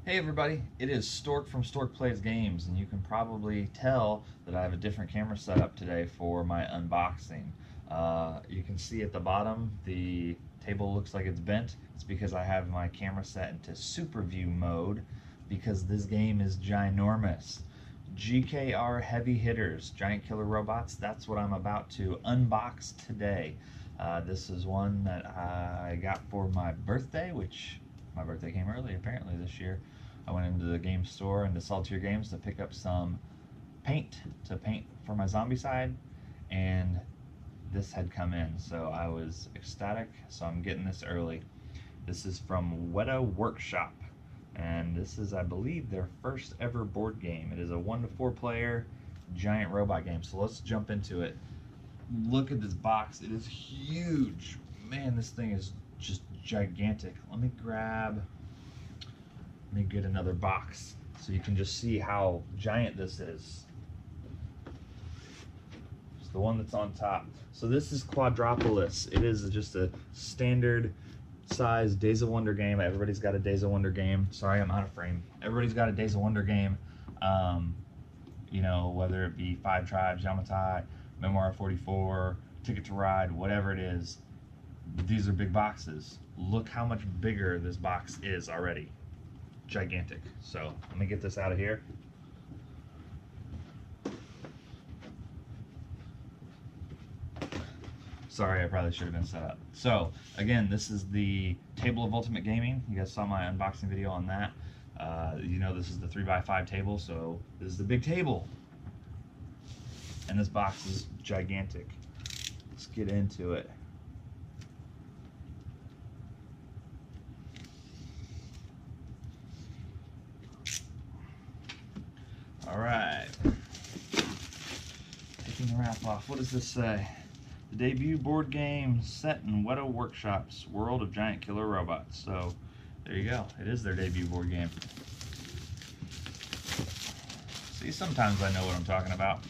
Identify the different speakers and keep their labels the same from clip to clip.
Speaker 1: Hey everybody, it is Stork from Stork Plays Games, and you can probably tell that I have a different camera setup today for my unboxing. You can see at the bottom the table looks like it's bent. It's because I have my camera set into super view mode because this game is ginormous. GKR Heavy Hitters, Giant Killer Robots, that's what I'm about to unbox today. This is one that I got for my birthday, which my birthday came early apparently this year. I went into the game store into Saltier Games to pick up some paint to paint for my zombie side, and this had come in, so I was ecstatic. So I'm getting this early. This is from Weta Workshop, and this is, I believe, their first ever board game. It is a 1 to 4 player giant robot game. So let's jump into it. Look at this box. It is huge. Man, this thing is just gigantic. Let me get another box so you can just see how giant this is. It's the one that's on top. So this is Quadropolis. It is just a standard size Days of Wonder game. Everybody's got a Days of Wonder game. Sorry, I'm out of frame. Everybody's got a Days of Wonder game. You know, whether it be Five Tribes, Yamatai, Memoir 44, Ticket to Ride, whatever it is. These are big boxes. Look how much bigger this box is already. Gigantic. So let me get this out of here. Sorry, I probably should have been set up. So again, this is the Table of Ultimate Gaming. You guys saw my unboxing video on that. You know, this is the 3x5 table, so this is the big table. And this box is gigantic. Let's get into it. All right, taking the wrap off. What does this say? The debut board game set in Weta Workshop's world of giant killer robots. So there you go. It is their debut board game. See, sometimes I know what I'm talking about.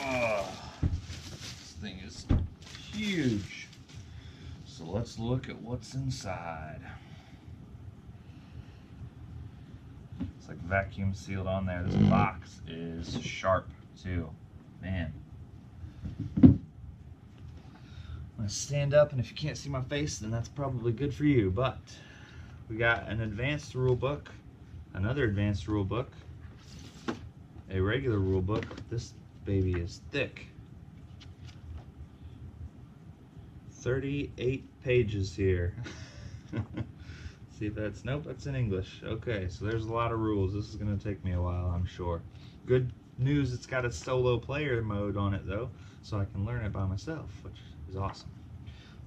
Speaker 1: Oh, this thing is huge. So let's look at what's inside. It's like vacuum sealed on there. This box is sharp too. Man. I'm gonna stand up, and if you can't see my face, then that's probably good for you. But we got an advanced rule book, another advanced rule book, a regular rule book. This baby is thick. 38 pages here. See if that's, nope, that's in English. Okay, so there's a lot of rules. This is gonna take me a while, I'm sure. Good news, it's got a solo player mode on it though, so I can learn it by myself, which is awesome.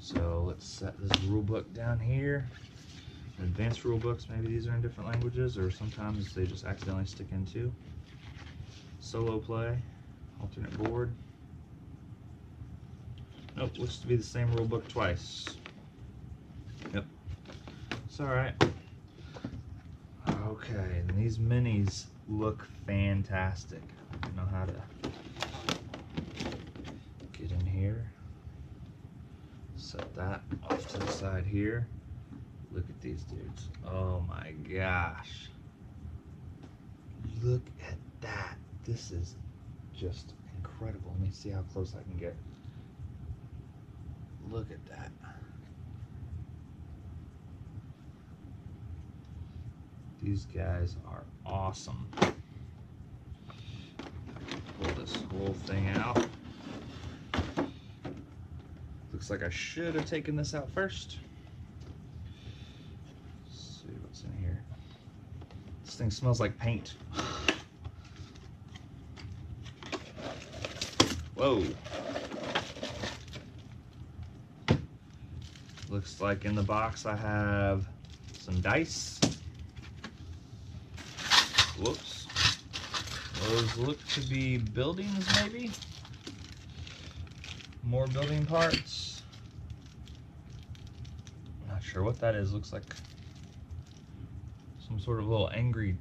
Speaker 1: So let's set this rule book down here. Advanced rule books, maybe these are in different languages, or sometimes they just accidentally stick into. Solo play, alternate board. Nope, looks to be the same rule book twice. Yep. Alright. Okay, and these minis look fantastic. I don't know how to get in here. Set that off to the side here. Look at these dudes. Oh my gosh. Look at that. This is just incredible. Let me see how close I can get. Look at that. These guys are awesome. Pull this whole thing out. Looks like I should have taken this out first. Let's see what's in here. This thing smells like paint. Whoa. Looks like in the box I have some dice. Whoops. Those look to be buildings, maybe? More building parts. Not sure what that is. Looks like some sort of little angry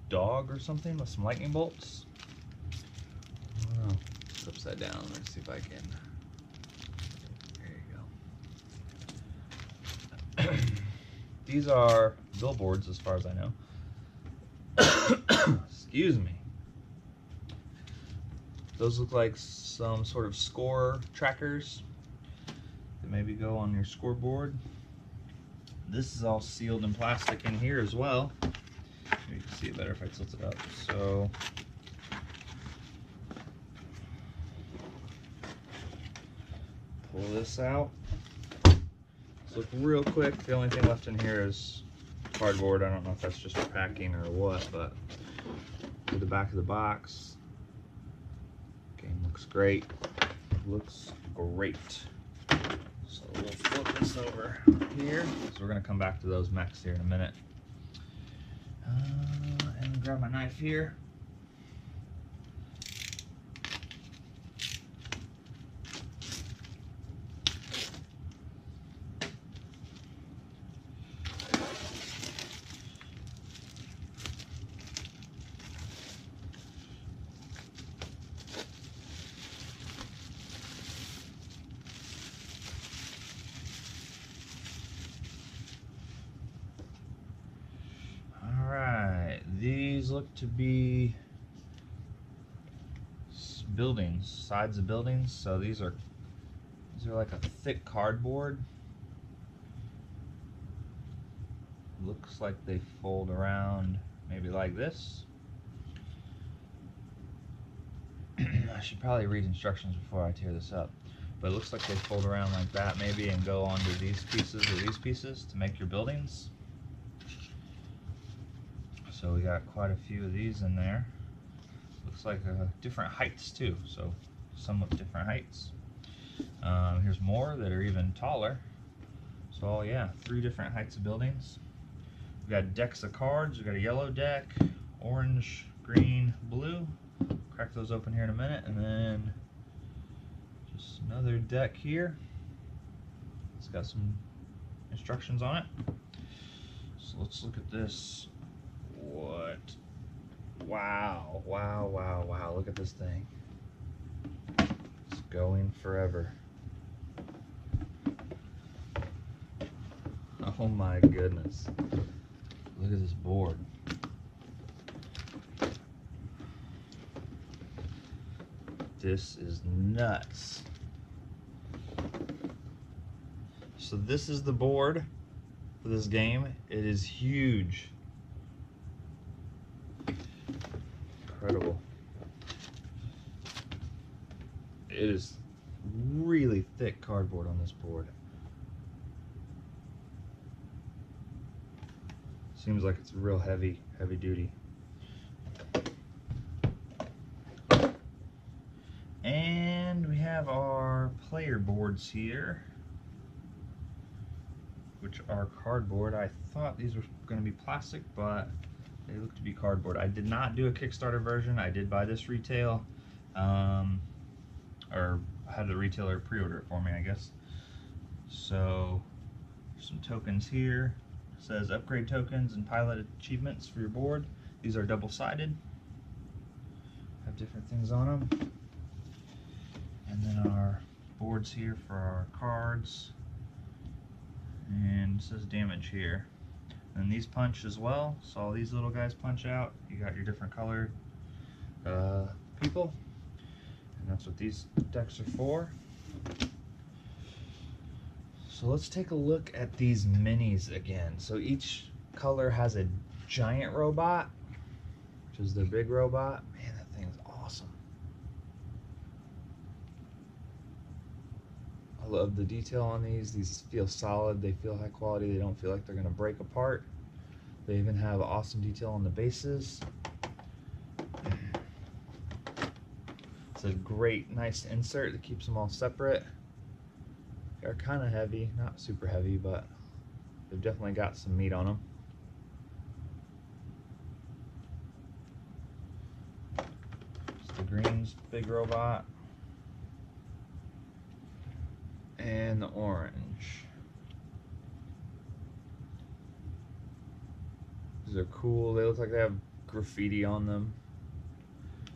Speaker 1: dog or something with some lightning bolts. Oh, it's upside down. Let's see if I can. There you go. these are billboards as far as I know. Excuse me. Those look like some sort of score trackers that maybe go on your scoreboard. This is all sealed in plastic in here as well. Maybe you can see it better if I tilt it up. So pull this out. Let's look real quick. The only thing left in here is cardboard. I don't know if that's just for packing or what, but to the back of the box. Game looks great. Looks great. So we'll flip this over here. So we're gonna come back to those mechs here in a minute. And grab my knife here. These look to be buildings, sides of buildings. So these are like a thick cardboard. Looks like they fold around maybe like this. I should probably read instructions before I tear this up. But it looks like they fold around like that maybe and go onto these pieces or these pieces to make your buildings. So we got quite a few of these in there. Looks like different heights too, so somewhat different heights. Here's more that are even taller. So yeah, 3 different heights of buildings. We got decks of cards. We got a yellow deck, orange, green, blue. Crack those open here in a minute, and then just another deck here. It's got some instructions on it. So let's look at this. What? Wow, wow, wow, wow. Look at this thing. It's going forever. Oh my goodness. Look at this board. This is nuts. So this is the board for this game. It is huge. Incredible. It is really thick cardboard on this board. Seems like it's real heavy duty. And we have our player boards here, which are cardboard. I thought these were going to be plastic, but they look to be cardboard. I did not do a Kickstarter version. I did buy this retail, or had the retailer pre-order it for me, I guess. So, some tokens here. It says upgrade tokens and pilot achievements for your board. These are double-sided. Have different things on them. And then our boards here for our cards. And it says damage here. And these punch as well, so all these little guys punch out. You got your different colored people, and that's what these decks are for. So let's take a look at these minis again. So each color has a giant robot, which is their big robot. Man, that thing's awesome. I love the detail on these. These feel solid, they feel high quality, they don't feel like they're gonna break apart. They even have awesome detail on the bases. It's a great, nice insert that keeps them all separate. They're kind of heavy, not super heavy, but they've definitely got some meat on them. It's the green's big robot. And the orange. These are cool. They look like they have graffiti on them.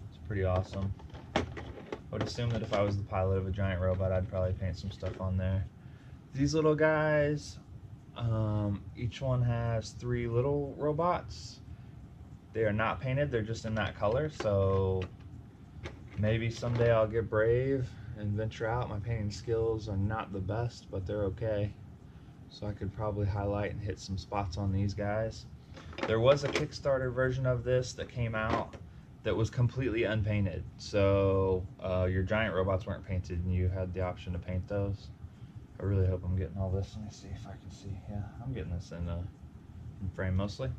Speaker 1: It's pretty awesome. I would assume that if I was the pilot of a giant robot, I'd probably paint some stuff on there. These little guys Each one has 3 little robots. They are not painted, they're just in that color, so maybe someday I'll get brave and venture out. My painting skills are not the best, but they're okay. So I could probably highlight and hit some spots on these guys. There was a Kickstarter version of this that came out that was completely unpainted. So your giant robots weren't painted and you had the option to paint those. I really hope I'm getting all this. Let me see if I can see. Yeah, I'm getting this in frame mostly.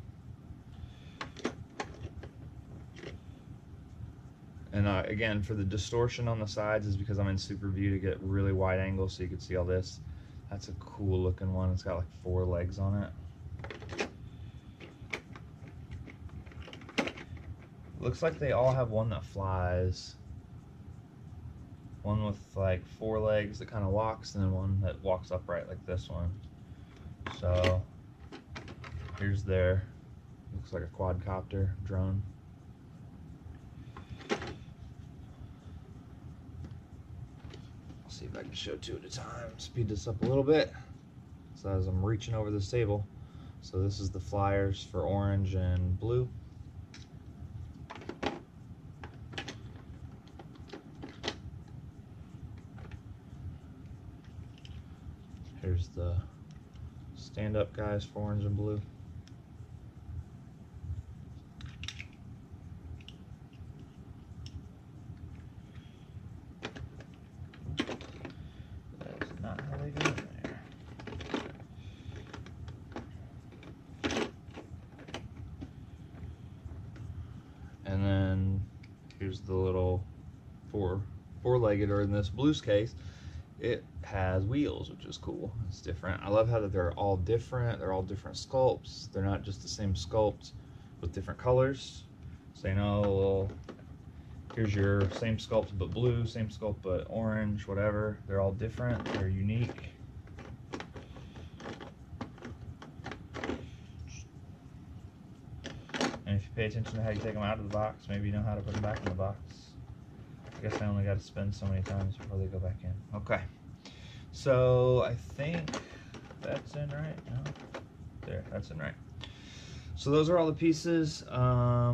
Speaker 1: And again, for the distortion on the sides is because I'm in super view to get really wide angle so you can see all this. That's a cool looking one. It's got like 4 legs on it. Looks like they all have one that flies. One with like 4 legs that kind of walks, and then one that walks upright like this one. So here's their, looks like a quadcopter drone. I'll see if I can show 2 at a time. Speed this up a little bit so as I'm reaching over this table. So this is the flyers for orange and blue. Here's the stand-up guys for orange and blue. That's not how they do it there. And then here's the little four-legged, or in this blue's case, it has wheels, which is cool. It's different. I love how that they're all different. They're all different sculpts. They're not just the same sculpt with different colors. So you know, well, here's your same sculpt but blue, same sculpt but orange, whatever. They're all different. They're unique. And if you pay attention to how you take them out of the box, maybe you know how to put them back in the box. I guess I only got to spin so many times before they go back in. Okay. So I think that's in right. No, there, that's in right. So those are all the pieces. Let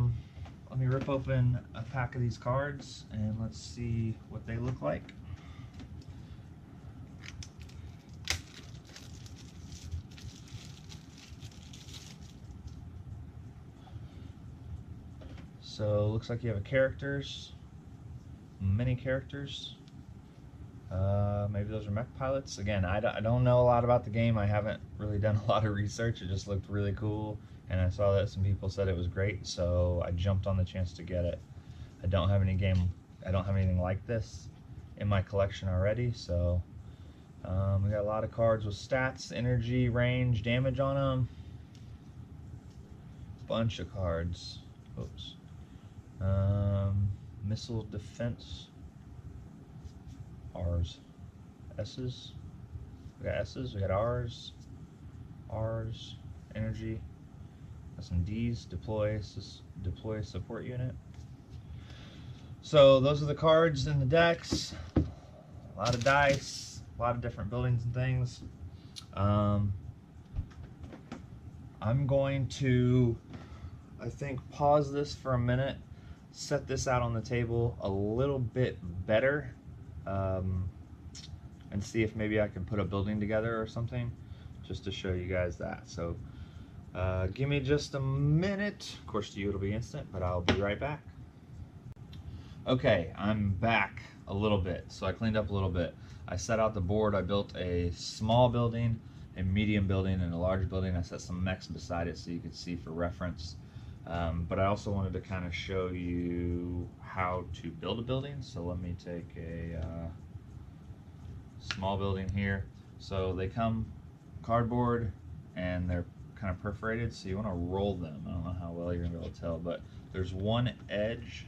Speaker 1: me rip open a pack of these cards and let's see what they look like. So looks like you have a characters, many characters. Maybe those are mech pilots. Again, I don't know a lot about the game. I haven't really done a lot of research. It just looked really cool, and I saw that some people said it was great, so I jumped on the chance to get it. I don't have anything like this in my collection already, so we got a lot of cards with stats, energy, range, damage on them. Bunch of cards. Oops. Missile defense. R's. S's. We got S's, we got R's. R's. Energy. Got some D's. Deploy support unit. So those are the cards in the decks. A lot of dice. A lot of different buildings and things. I'm going to, I think, pause this for a minute, set this out on the table a little bit better, and see if maybe I can put a building together or something, just to show you guys that. So give me just a minute. Of course to you it'll be instant, but I'll be right back. Okay, I'm back a little bit. So I cleaned up a little bit. I set out the board. I built a small building, a medium building, and a large building. I set some mechs beside it so you could see for reference. But I also wanted to kind of show you how to build a building. So let me take a small building here. So they come cardboard and they're kind of perforated, so you want to roll them. I don't know how well you're gonna be able to tell, but there's one edge.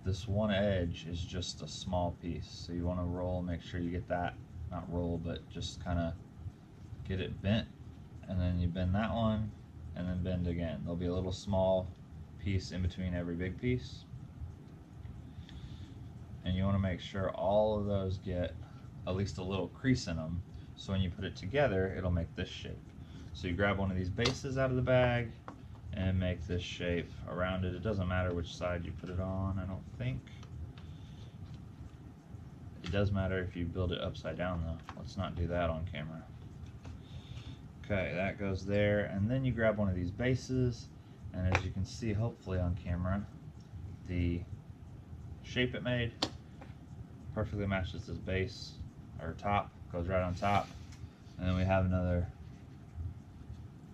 Speaker 1: This one edge is just a small piece, so you want to roll, make sure you get that, not roll, but just kind of get it bent, and then you bend that one, and then bend again. There'll be a little small piece in between every big piece, and you want to make sure all of those get at least a little crease in them, so when you put it together, it'll make this shape. So you grab one of these bases out of the bag and make this shape around it. It doesn't matter which side you put it on, I don't think. It does matter if you build it upside down though. Let's not do that on camera. Okay, that goes there, and then you grab one of these bases, and as you can see hopefully on camera, the shape it made perfectly matches this base, or top, goes right on top, and then we have another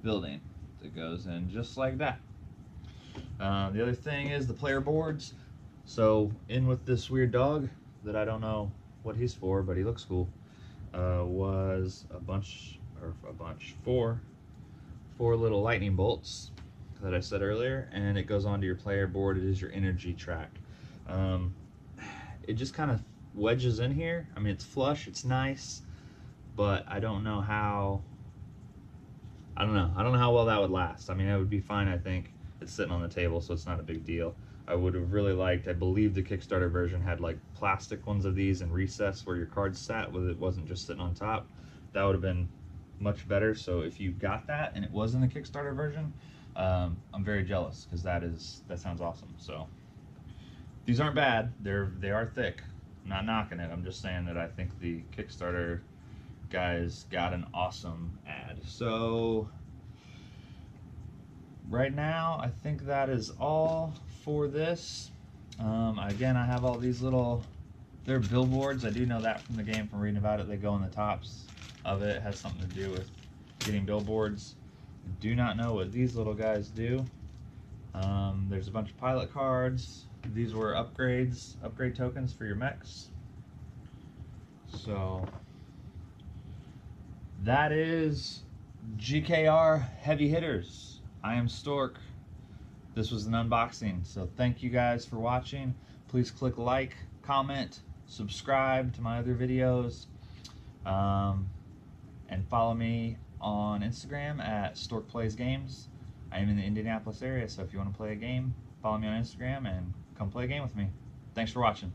Speaker 1: building that goes in just like that. The other thing is the player boards. So in with this weird dog that I don't know what he's for, but he looks cool, was four little lightning bolts that I said earlier, and it goes onto your player board. It is your energy track. It just kind of wedges in here. I mean, it's flush, it's nice, but I don't know how well that would last. I mean, it would be fine, I think. It's sitting on the table, so it's not a big deal. I would have really liked, I believe the Kickstarter version had like plastic ones of these and recess where your cards sat, with it wasn't just sitting on top. That would have been much better. So if you got that and it was in the Kickstarter version, I'm very jealous, because that sounds awesome. So these aren't bad. They are thick. I'm not knocking it. I'm just saying that I think the Kickstarter guys got an awesome ad. So right now I think that is all for this. Again, I have all these little, they're billboards. I do know that from the game, from reading about it. They go on the tops of it. It has something to do with getting billboards. I do not know what these little guys do. There's a bunch of pilot cards. These were upgrade tokens for your mechs. So that is GKR Heavy Hitters. I am Stork. This was an unboxing. So thank you guys for watching. Please click like, comment, subscribe to my other videos, and follow me on Instagram at Stork Plays Games. I am in the Indianapolis area, so if you want to play a game, follow me on Instagram and come play a game with me. Thanks for watching.